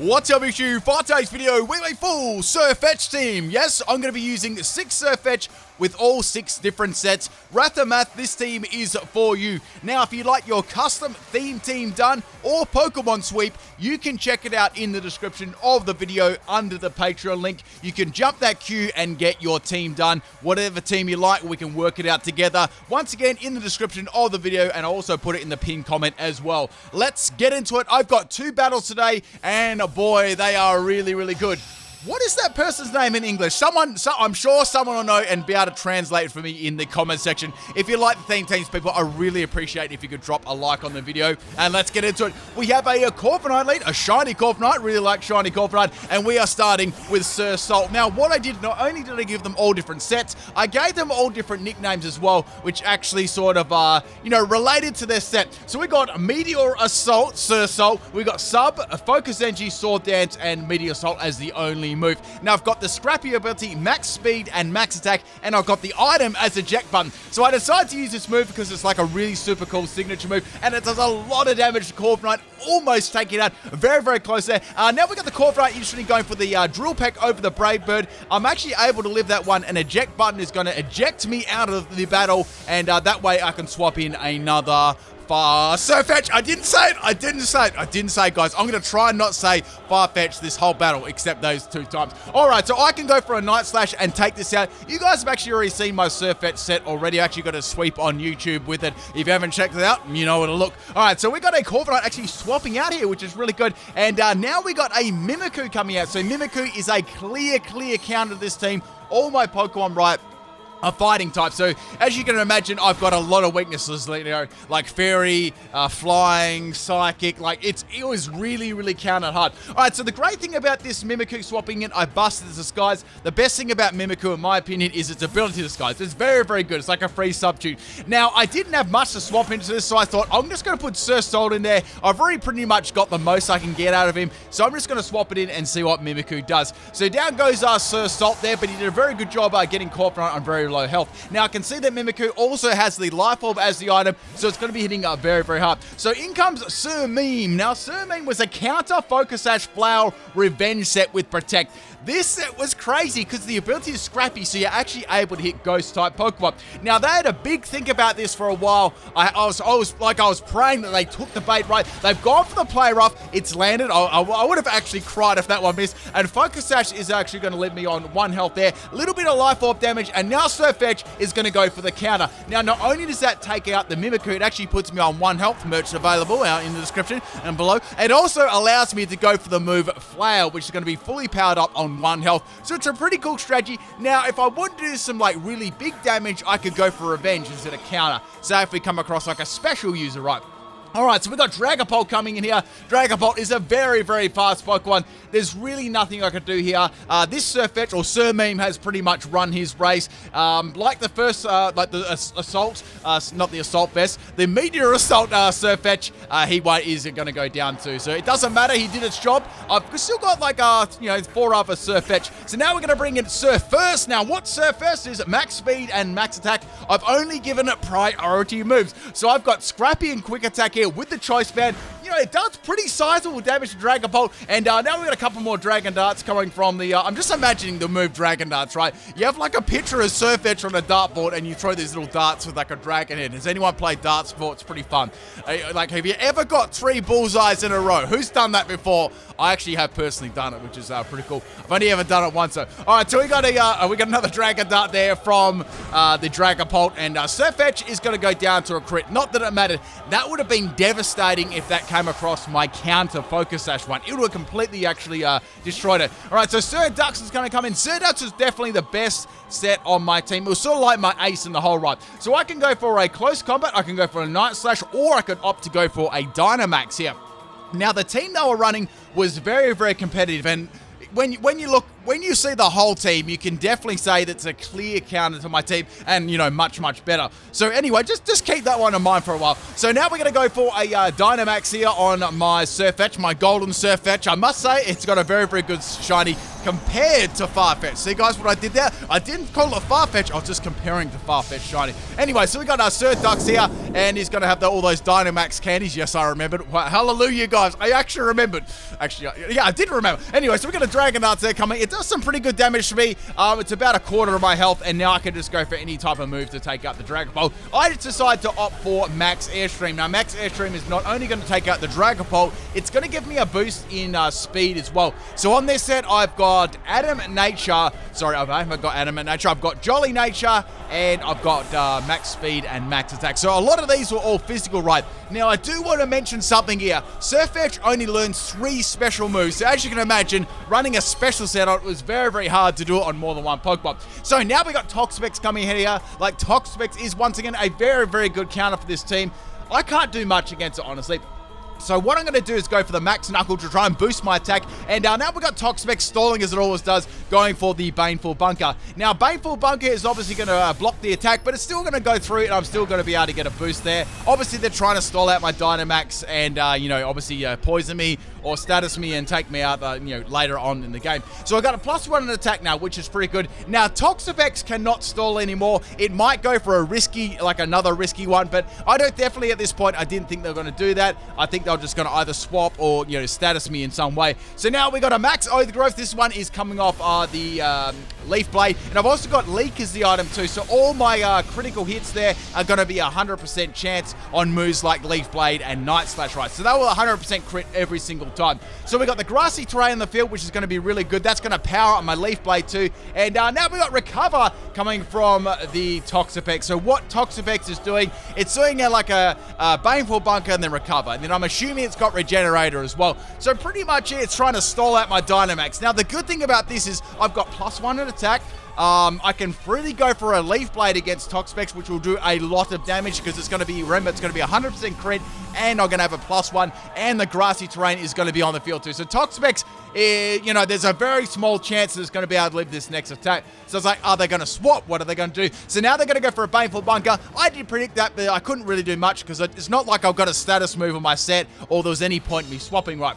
What's up, issue? For today's video, we make full Sirfetch'D team. Yes, I'm going to be using 6 Sirfetch'D with all 6 different sets. Math, this team is for you. Now, if you like your custom theme team done or Pokemon sweep, you can check it out in the description of the video under the Patreon link. You can jump that queue and get your team done. Whatever team you like, we can work it out together. Once again, in the description of the video, and I'll also put it in the pinned comment as well. Let's get into it. I've got 2 battles today, and boy, they are really, really good. What is that person's name in English? I'm sure someone will know and be able to translate it for me in the comment section. If you like the theme teams, people, I really appreciate it if you could drop a like on the video. And let's get into it. We have a Corviknight lead, a shiny Corviknight. Really like shiny Corviknight. And we are starting with Sir Salt. Now, what I did, not only did I give them all different sets, I gave them all different nicknames as well, which actually sort of, related to their set. So we got Meteor Assault, Sir Salt. We got Sub, Focus Energy, Sword Dance, and Meteor Assault as the only move. Now I've got the Scrappy ability, Max Speed and Max Attack, and I've got the item as eject button. So I decided to use this move because it's like a really super cool signature move, and it does a lot of damage to Corviknight, almost taking it out very, very close there. Now we got the Corviknight instantly going for the Drill Peck over the Brave Bird. I'm actually able to live that one, and eject button is going to eject me out of the battle, and that way I can swap in another Sirfetch'd. I didn't say it, guys. I'm going to try and not say Farfetch'd this whole battle, except those 2 times. Alright, so I can go for a Night Slash and take this out. You guys have actually already seen my Sirfetch'd set already. I actually got a sweep on YouTube with it. If you haven't checked it out, you know what to look. Alright, so we got a Corviknight actually swapping out here, which is really good. And now we got a Mimikyu coming out. So Mimikyu is a clear counter to this team. All my Pokemon right a fighting type. So as you can imagine, I've got a lot of weaknesses, like Fairy, Flying, Psychic. Like it was really countered hard. Alright, so the great thing about this Mimikyu swapping in, I busted the Disguise. The best thing about Mimikyu, in my opinion, is its ability to disguise. It's very good. It's like a free substitute. Now, I didn't have much to swap into this, so I thought, I'm just going to put Sir Salt in there. I've already pretty much got the most I can get out of him, so I'm just going to swap it in and see what Mimikyu does. So down goes Sir Salt there, but he did a very good job getting Corviknight on very low health. Now I can see that Mimikyu also has the Life Orb as the item, so it's going to be hitting very hard. So in comes Sir Meme. Now Sir Meme was a counter Focus Sash Flower Revenge set with Protect. This set was crazy because the ability is Scrappy, so you're actually able to hit Ghost type Pokemon. Now they had a big think about this for a while. I was praying that they took the bait right. They've gone for the play rough. It's landed. I would have actually cried if that one missed. And Focus Sash is actually going to leave me on 1 health there. A little bit of Life Orb damage, and now Sirfetch'D is going to go for the counter. Now not only does that take out the Mimikyu, it actually puts me on 1 health. Merch available out in the description and below. It also allows me to go for the move Flail, which is going to be fully powered up on 1 health. So it's a pretty cool strategy. Now, if I wanted to do some really big damage, I could go for Revenge instead of counter. So if we come across like a special user, right? Alright, so we've got Dragapult coming in here. Dragapult is a very fast Pokemon. There's really nothing I could do here. This Sirfetch'D, or Sir Meme, has pretty much run his race. Like the first, like the Assault, not the Assault Vest, the Meteor Assault Sirfetch'D, he is going to go down too. So it doesn't matter, he did its job. I've still got 4 other Sirfetch'D. So now we're going to bring in Surfurst. Now what Surfurst is, Max Speed and Max Attack. I've only given it priority moves. So I've got Scrappy and Quick Attack here with the Choice Band. It does pretty sizable damage to Dragapult. And now we've got a couple more Dragon Darts coming from the... I'm just imagining the move Dragon Darts, right? You have a picture of Sirfetch'D on a dartboard and you throw these little darts with a dragon head. Has anyone played darts before? It's pretty fun. Have you ever got 3 bullseyes in a row? Who's done that before? I actually have personally done it, which is pretty cool. I've only ever done it once, though. Alright, so we got another Dragon Dart there from the Dragapult, and Sirfetch'D is going to go down to a crit. Not that it mattered. That would have been devastating if that came across my counter Focus Sash one. It would have completely actually destroyed it. Alright, so Sirfetch'D is going to come in. Sirfetch'D is definitely the best set on my team. It was sort of like my ace in the whole ride. So I can go for a close combat, I can go for a Night Slash, or I could opt to go for a Dynamax here. Now, the team they were running was very competitive, and when you see the whole team, you can definitely say that's a clear counter to my team, and much better. So anyway, just keep that one in mind for a while. So now we're going to go for a Dynamax here on my Sirfetch'D, my golden Sirfetch'D. I must say it's got a very good shiny. compared to Farfetch'd. See, guys, what I did there? I didn't call it Farfetch'd. I was just comparing to Farfetch'd shiny. Anyway, so we got our Sirfetch'd here, and he's going to have all those Dynamax candies. Yes, I remembered. Wow, hallelujah, guys. I actually remembered. Actually, yeah, I did remember. Anyway, so we got a Dragonite there coming. It does some pretty good damage to me. It's about a quarter of my health, and now I can just go for any type of move to take out the Dragon Ball. I decided to opt for Max Airstream. Now, Max Airstream is not only going to take out the Dragon Ball, it's going to give me a boost in speed as well. So on this set, I've got Adamant Nature. Sorry, I haven't got Adamant Nature. I've got Jolly Nature, and I've got Max Speed and Max Attack. So a lot of these were all physical, right? Now, I do want to mention something here. Sirfetch'd only learns 3 special moves. So as you can imagine, running a special set on it was very, very hard to do it on more than one Pokemon. So now we got Toxapex coming in here. Like, Toxapex is once again a very, very good counter for this team. I can't do much against it, honestly. So what I'm going to do is go for the Max Knuckle to try and boost my attack. And now we've got Toxapex stalling as it always does, going for the Baneful Bunker. Now, Baneful Bunker is obviously going to block the attack, but it's still going to go through, and I'm still going to be able to get a boost there. Obviously, they're trying to stall out my Dynamax and, obviously poison me or status me and take me out, later on in the game. So I got a +1 in attack now, which is pretty good. Now, Toxapex cannot stall anymore. It might go for a risky, another risky one, but I don't definitely at this point, I didn't think they were going to do that. I think they're just going to either swap or, status me in some way. So now we got a Max Oath Growth. This one is coming off the Leaf Blade, and I've also got Leak as the item too. So all my critical hits there are going to be 100% chance on moves like Leaf Blade and Night Slash, right? So they will 100% crit every single time. So we got the Grassy Terrain in the field, which is going to be really good. That's going to power up my Leaf Blade too. And now we got Recover coming from the Toxapex. So what Toxapex is doing, it's doing like a Baneful Bunker and then Recover. And then I'm assuming it's got Regenerator as well. So pretty much it's trying to stall out my Dynamax. Now the good thing about this is I've got +1 in attack. I can freely go for a Leaf Blade against Toxapex, which will do a lot of damage because it's going to be, remember, it's going to be 100% crit, and I'm going to have a +1, and the Grassy Terrain is going to be on the field too. So Toxapex, there's a very small chance that it's going to be able to live this next attack. So it's like, are they going to swap? What are they going to do? So now they're going to go for a Baneful Bunker. I did predict that, but I couldn't really do much because it's not like I've got a status move on my set or there was any point in me swapping, right?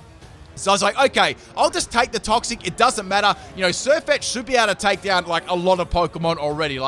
So I was like, okay, I'll just take the Toxic. It doesn't matter. Sirfetch'd should be able to take down, a lot of Pokemon already.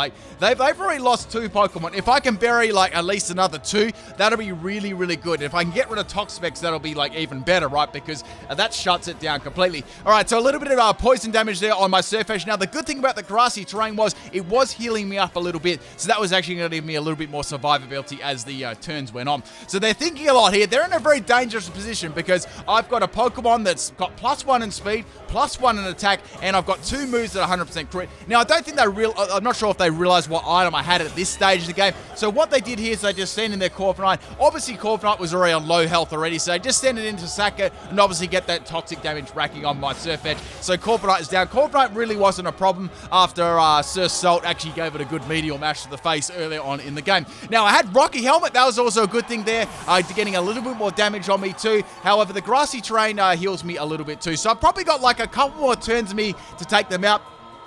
They've already lost 2 Pokemon. If I can bury, at least another 2, that'll be really, really good. If I can get rid of Toxapex, that'll be, even better, right? Because that shuts it down completely. All right, so a little bit of poison damage there on my Sirfetch'd. Now, the good thing about the Grassy Terrain was it was healing me up a little bit. So that was actually going to give me a little bit more survivability as the turns went on. So they're thinking a lot here. They're in a very dangerous position because I've got a Pokemon that's got +1 in speed, +1 in attack, and I've got 2 moves that are 100% crit. Now, I don't think I'm not sure if they realized what item I had at this stage of the game. So what they did here is they just sent in their Corviknight. Obviously, Corviknight was already on low health already, so they just send it in to sack it and obviously get that toxic damage racking on my Sirfetch'd. So Corviknight is down. Corviknight really wasn't a problem after Sir Salt actually gave it a good medial mash to the face earlier on in the game. Now, I had Rocky Helmet. That was also a good thing there, getting a little bit more damage on me too. However, the Grassy Terrain heals me a little bit too. So I've probably got a couple more turns of me to take them out.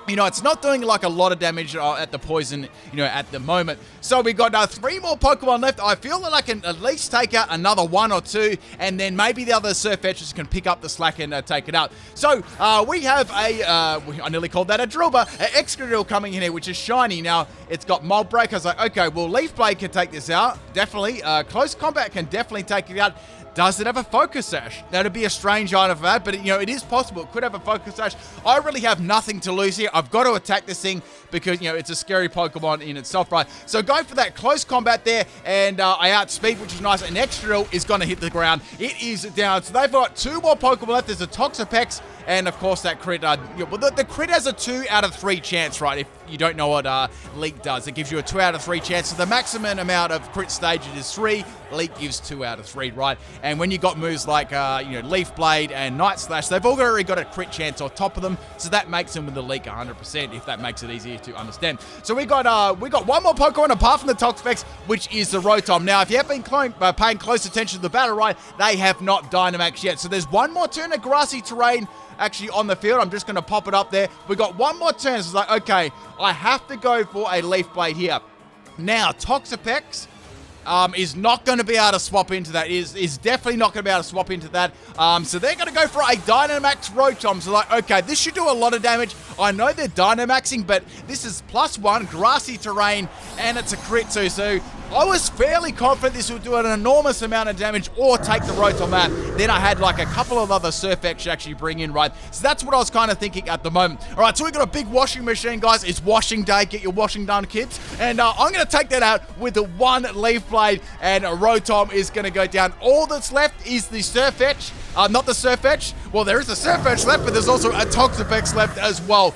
It's not doing a lot of damage at the poison, at the moment. So we got 3 more Pokemon left. I feel that I can at least take out another 1 or 2, and then maybe the other Sirfetch'ds can pick up the slack and take it out. So we have I nearly called that a Drillbur, an Excadrill coming in here, which is shiny. Now, it's got Mold Break. I was like, okay, well, Leaf Blade can take this out. Definitely. Close Combat can definitely take it out. Does it have a Focus Sash? That'd be a strange item for that, but it is possible. It could have a Focus Sash. I really have nothing to lose here. I've got to attack this thing because, it's a scary Pokemon in itself, right? So going for that close combat there, and I outspeed, which is nice. An Excadrill is going to hit the ground. It is down. So they've got 2 more Pokemon left. There's a Toxapex, and of course that crit. The crit has a 2 out of 3 chance, right? If you don't know what Leak does, it gives you a 2 out of 3 chance. So the maximum amount of crit stages is 3. Leak gives 2 out of 3, right? And when you got moves like Leaf Blade and Night Slash, they've already got a crit chance on top of them, so that makes them with the Leak 100%, if that makes it easier to understand. So we got 1 more Pokemon apart from the Toxapex, which is the Rotom. Now, if you have been paying close attention to the battle, right, they have not Dynamax yet. So there's 1 more turn of Grassy Terrain actually on the field. I'm just going to pop it up there. We got 1 more turn. So it's like, okay, I have to go for a Leaf Blade here. Now, Toxapex is not going to be able to swap into that. Is definitely not going to be able to swap into that. So they're going to go for a Dynamax Rotom. So like, okay, this should do a lot of damage. I know they're Dynamaxing, but this is +1, grassy terrain, and it's a crit too. So I was fairly confident this would do an enormous amount of damage or take the Rotom out. Then I had like a couple of other Sirfetch'd actually bring in, right? So that's what I was kind of thinking at the moment. All right, so we've got a big washing machine, guys. It's washing day. Get your washing done, kids. And I'm going to take that out with the one Leaf Blade, and Rotom is going to go down. All that's left is the Sirfetch'd. Not the Sirfetch'd. Well, there is a Sirfetch'd left, but there's also a Toxapex left as well,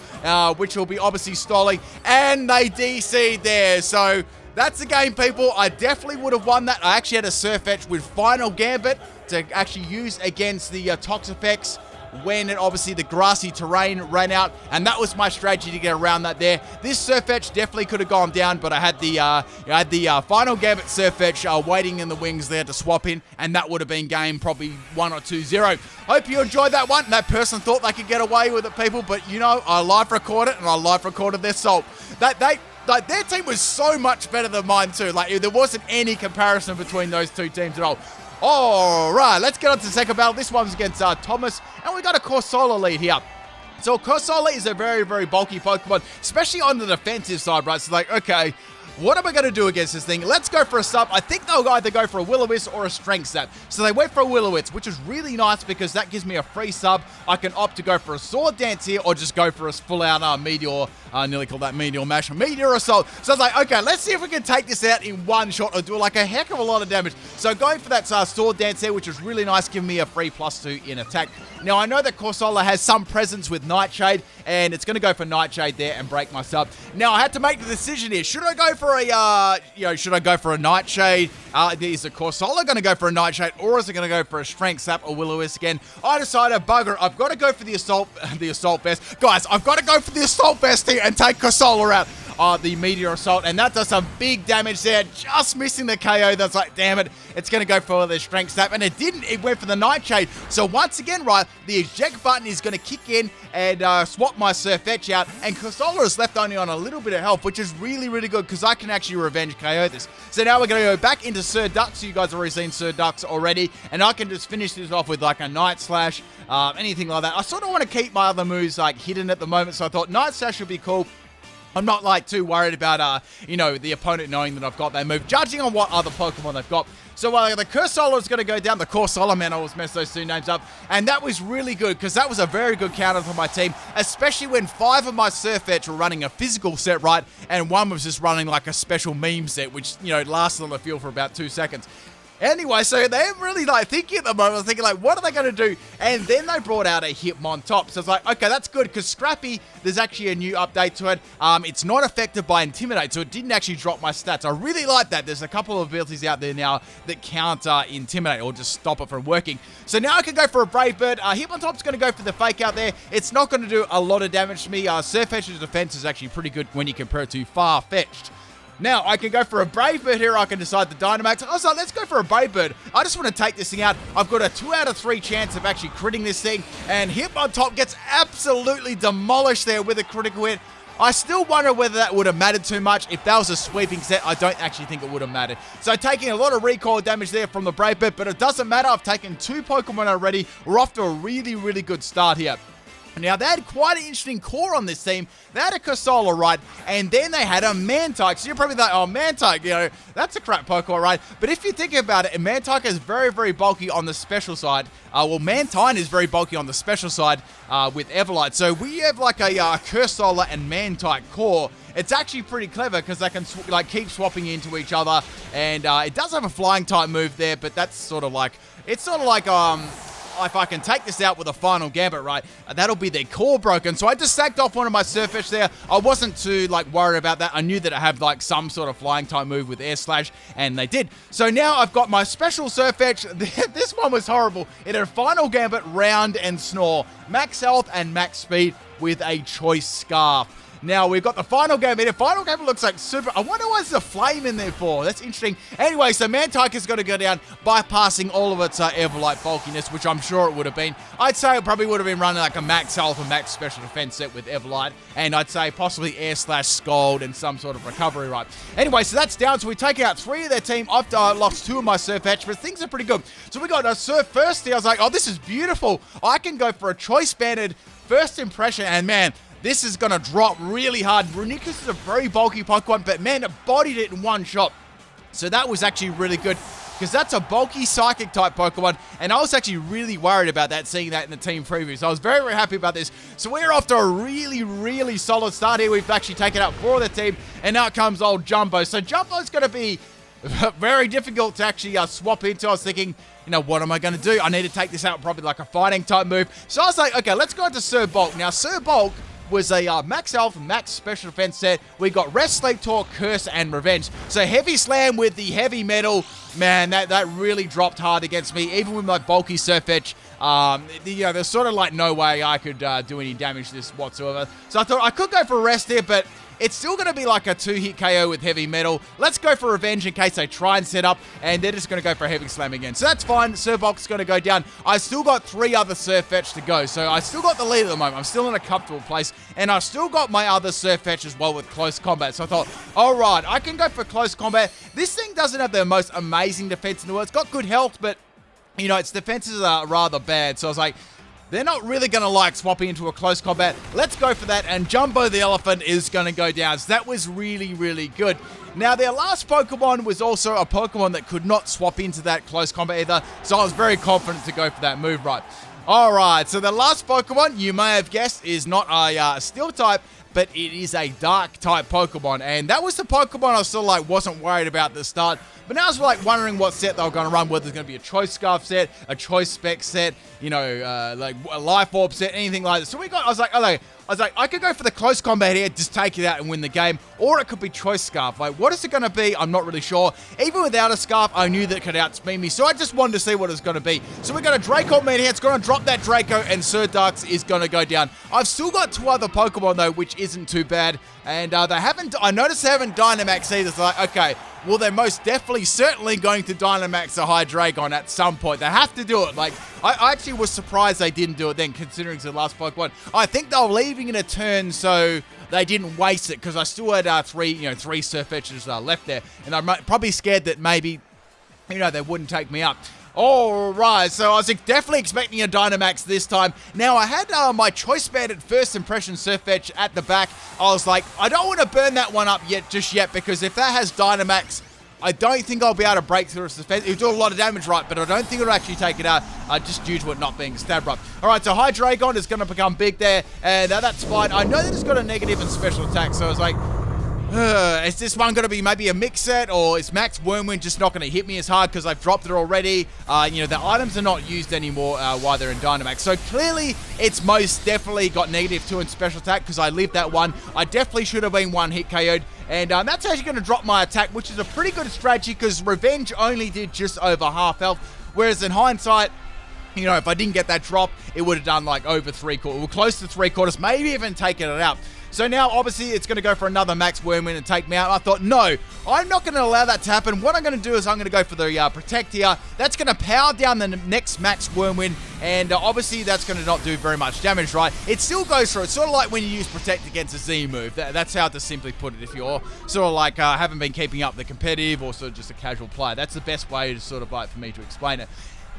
which will be obviously stalling. And they DC'd there. So that's the game, people. I definitely would have won that. I actually had a Sirfetch'd with Final Gambit to actually use against the Toxapex when obviously the grassy terrain ran out, and that was my strategy to get around that there. This Sirfetch'd definitely could have gone down, but I had the Final Gambit Sirfetch'd waiting in the wings there to swap in, and that would have been game probably 1 or 2-0. Hope you enjoyed that one. That person thought they could get away with it, people, but you know, I live recorded, and I live recorded their salt. Like, their team was so much better than mine too. Like, there wasn't any comparison between those two teams at all. All right, let's get on to the second battle. This one's against Thomas, and we got a Corsola lead here. So Corsola is a very, very bulky Pokemon, especially on the defensive side, right? So like, okay, what am I going to do against this thing? Let's go for a sub. I think they'll either go for a Will-O-Wisp or a Strength Sap. So they went for a Will-O-Wisp, which is really nice because that gives me a free sub. I can opt to go for a Sword Dance here or just go for a full-out Meteor. I nearly called that Meteor Mash. Meteor Assault. So I was like, okay, let's see if we can take this out in one shot or do like a heck of a lot of damage. So going for that Sword Dance here, which is really nice, giving me a free +2 in attack. Now, I know that Corsola has some presence with Nightshade, and it's going to go for Nightshade there and break my sub. Now, I had to make the decision here. Should I go for a, should I go for a Nightshade? Is the Corsola going to go for a Nightshade, or is it going to go for a Strength Sap or Will-O-Wisp again? I decided, bugger, I've got to go for the Assault Vest. Guys, I've got to go for the Assault Vest here and take Corsola out. The Meteor Assault, and that does some big damage there, just missing the KO. That's like, damn it, it's going to go for the Strength Sap, and it didn't. It went for the Nightshade. So once again, right, the eject button is going to kick in and swap my Sirfetch'd out, and Corsola is left only on a little bit of health, which is really, really good because I can actually revenge KO this. So now we're going to go back into Sirfetch'd. So you guys have already seen Sirfetch'd already, and I can just finish this off with like a Night Slash, anything like that. I sort of want to keep my other moves like hidden at the moment, so I thought Night Slash would be cool. I'm not like too worried about, the opponent knowing that I've got that move, judging on what other Pokemon they've got. So the Corsola is going to go down. The Corsola, man, I always messed those two names up. And that was really good because that was a very good counter for my team, especially when 5 of my Sirfetch'd were running a physical set, right? And 1 was just running like a special meme set, which, lasted on the field for about 2 seconds. Anyway, so they're really like thinking at the moment, I was thinking like, what are they going to do? And then they brought out a Hitmontop. So it's like, okay, that's good because Scrappy, there's actually a new update to it. It's not affected by Intimidate, so it didn't actually drop my stats. I really like that. There's a couple of abilities out there now that counter Intimidate or just stop it from working. So now I can go for a Brave Bird. Hitmontop's going to go for the Fake out there. It's not going to do a lot of damage to me. Sirfetch'd's defense is actually pretty good when you compare it to Farfetch'd. Now, I can go for a Brave Bird here. I can decide the Dynamax. I was like, let's go for a Brave Bird. I just want to take this thing out. I've got a 2 out of 3 chance of actually critting this thing. And Hitmontop gets absolutely demolished there with a critical hit. I still wonder whether that would have mattered too much. If that was a sweeping set, I don't actually think it would have mattered. So taking a lot of recoil damage there from the Brave Bird, but it doesn't matter. I've taken 2 Pokemon already. We're off to a really, really good start here. Now, they had quite an interesting core on this team. They had a Corsola, right? And then they had a Mantike. So you're probably like, oh, Mantike, that's a crap Pokemon, right? But if you think about it, Mantike is very, very bulky on the special side. Mantine is very bulky on the special side with Everlight. So we have like a Corsola and Mantike core. It's actually pretty clever because they can keep swapping into each other. And it does have a flying type move there, but that's sort of like, if I can take this out with a Final Gambit, right, that'll be their core broken. So I just sacked off one of my Sirfetch'd there. I wasn't too, worried about that. I knew that I have, some sort of flying type move with Air Slash, and they did. So now I've got my special Sirfetch'd. This one was horrible. It had Final Gambit, Round, and Snore. Max health and max speed with a Choice Scarf. Now, we've got the final game in it. Final game looks like super. I wonder why there's a flame in there for. That's interesting. Anyway, so Mantica's got to go down, bypassing all of its Everlight bulkiness, which I'm sure it would have been. I'd say it probably would have been running like a max health and max special defense set with Everlight, and I'd say possibly Air/Scald and some sort of recovery, right? Anyway, so that's down. So we're taking out 3 of their team. I've lost 2 of my Sirfetch'd, but things are pretty good. So we got a Sirfetch'D. I was like, oh, this is beautiful. I can go for a choice banded first impression, and man, this is going to drop really hard. Reuniclus is a very bulky Pokemon, but man, it bodied it in one shot. So that was actually really good, because that's a bulky Psychic type Pokemon, and I was actually really worried about that, seeing that in the team preview. So I was very, very happy about this. So we're off to a really, really solid start here. We've actually taken out 4 of the team, and now comes old Jumbo. So Jumbo's going to be very difficult to actually swap into. I was thinking, you know, what am I going to do? I need to take this out probably like a fighting type move. So I was like, okay, let's go into Sir Bulk. Now, Sir Bulk was a max health, max special defense set. We got Rest, Sleep, Talk, Curse, and Revenge. So Heavy Slam with the heavy metal, man, that really dropped hard against me. Even with my bulky Sirfetch'd, you know, there's sort of like no way I could do any damage to this whatsoever. So I thought I could go for Rest here, but it's still going to be like a 2-hit KO with Heavy Metal. Let's go for Revenge in case they try and set up, and they're just going to go for a Heavy Slam again. So that's fine. Sir Bulk's going to go down. I've still got 3 other Sirfetch'd to go, so I still got the lead at the moment. I'm still in a comfortable place, and I've still got my other Sirfetch'd as well with Close Combat. So I thought, all right, I can go for Close Combat. This thing doesn't have the most amazing defense in the world. It's got good health, but, you know, its defenses are rather bad. So I was like, they're not really going to like swapping into a close combat. Let's go for that. And Jumbo the Elephant is going to go down. So that was really, really good. Now, their last Pokemon was also a Pokemon that could not swap into that close combat either. So I was very confident to go for that move, right? All right. So the last Pokemon, you may have guessed, is not a Steel type, but it is a Dark type Pokemon. And that was the Pokemon I still like wasn't worried about at the start. But now I was like wondering what set they were going to run, whether there's going to be a Choice Scarf set, a Choice Spec set, you know, like a Life Orb set, anything like that. So I was like, I could go for the close combat here, just take it out and win the game, or it could be Choice Scarf. Like, what is it going to be? I'm not really sure. Even without a Scarf, I knew that it could outspeed me, so I just wanted to see what it's going to be. So we got a Draco Man here. It's going to drop that Draco, and Sir Darks is going to go down. I've still got 2 other Pokemon, though, which isn't too bad, and I noticed they haven't Dynamax either, so like, okay, well, they're most definitely, certainly going to Dynamax a Hydreigon at some point. They have to do it. Like, I actually was surprised they didn't do it then, considering it's the last Pokemon. I think they were leaving in a turn so they didn't waste it, because I still had 3 Sirfetch'd left there, and I'm probably scared that maybe, you know, they wouldn't take me up. All right, so I was definitely expecting a Dynamax this time. Now, I had my Choice Banded First Impression Sirfetch'd at the back. I was like, I don't want to burn that one up just yet, because if that has Dynamax, I don't think I'll be able to break through its defense. It'll do a lot of damage, right, but I don't think it'll actually take it out, just due to it not being stab right. All right, so Hydreigon is going to become big there, and that's fine. I know that it's got a negative and special attack, so I was like, is this one going to be maybe a mix set, or is Max Wormwind just not going to hit me as hard because I've dropped it already? You know, the items are not used anymore while they're in Dynamax. So clearly, it's most definitely got -2 in special attack, because I lived that one. I definitely should have been 1-hit KO'd. And that's actually going to drop my attack, which is a pretty good strategy, because Revenge only did just over half health. Whereas in hindsight, you know, if I didn't get that drop, it would have done like over 3/4, well, close to 3/4, maybe even taken it out. So now, obviously, it's going to go for another Max Wormwind and take me out. I thought, no, I'm not going to allow that to happen. What I'm going to do is I'm going to go for the Protect here. That's going to power down the next Max Wormwind, and obviously, that's going to not do very much damage, right? It still goes through. It's sort of like when you use Protect against a Z move. That's how to simply put it. If you're sort of like haven't been keeping up the competitive, or sort of just a casual player. That's the best way to sort of like for me to explain it.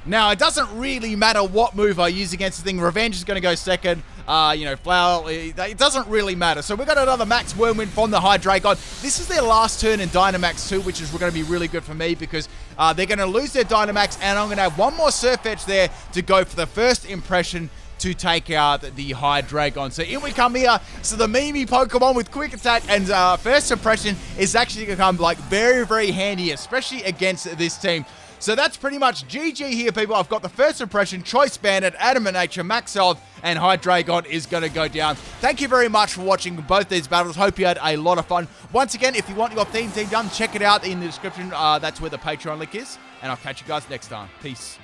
Now, it doesn't really matter what move I use against the thing. Revenge is going to go second. You know, Flower, it doesn't really matter. So we've got another Max Wormwind from the Hydreigon. This is their last turn in Dynamax 2, which is going to be really good for me, because they're going to lose their Dynamax, and I'm going to have one more Sirfetch'd there to go for the first impression to take out the Hydreigon. So in we come here. So the Mimi Pokemon with quick attack and first impression is actually going to come like very, very handy, especially against this team. So that's pretty much GG here, people. I've got the first impression, Choice Banded, Adamant Nature, Max Health, and Hydreigon is going to go down. Thank you very much for watching both these battles. Hope you had a lot of fun. Once again, if you want your theme team done, check it out in the description. That's where the Patreon link is. And I'll catch you guys next time. Peace.